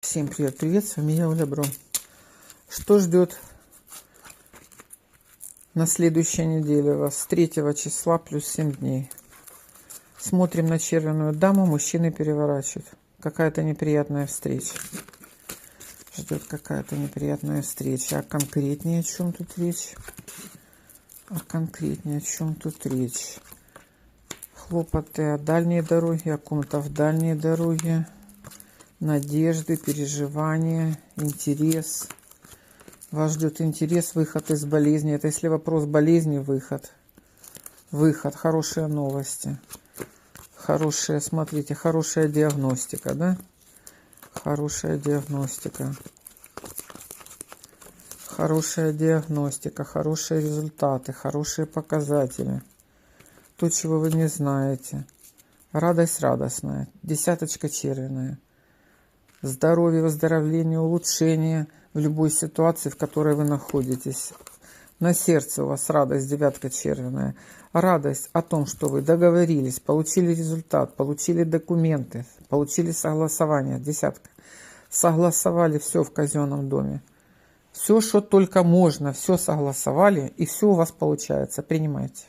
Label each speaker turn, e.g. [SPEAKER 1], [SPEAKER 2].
[SPEAKER 1] Всем привет, с вами я, Оля Бро. Что ждет на следующей неделе вас? С 3 числа плюс 7 дней. Смотрим на червяную даму, мужчины переворачивают. Какая-то неприятная встреча. Ждет какая-то неприятная встреча. А конкретнее о чем тут речь? Хлопоты о дальней дороге, о ком-то в дальней дороге. Надежды, переживания, интерес. Вас ждет интерес, выход из болезни. Это если вопрос болезни, выход. Выход, хорошие новости. Хорошая, смотрите, хорошая диагностика, да? Хорошая диагностика. Хорошая диагностика, хорошие результаты, хорошие показатели. То, чего вы не знаете. Радость радостная. Десяточка червяная. Здоровье, выздоровление, улучшение в любой ситуации, в которой вы находитесь. На сердце у вас радость, девятка червяная. Радость о том, что вы договорились, получили результат, получили документы, получили согласование, десятка. Согласовали все в казенном доме. Все, что только можно, все согласовали, и все у вас получается. Принимайте.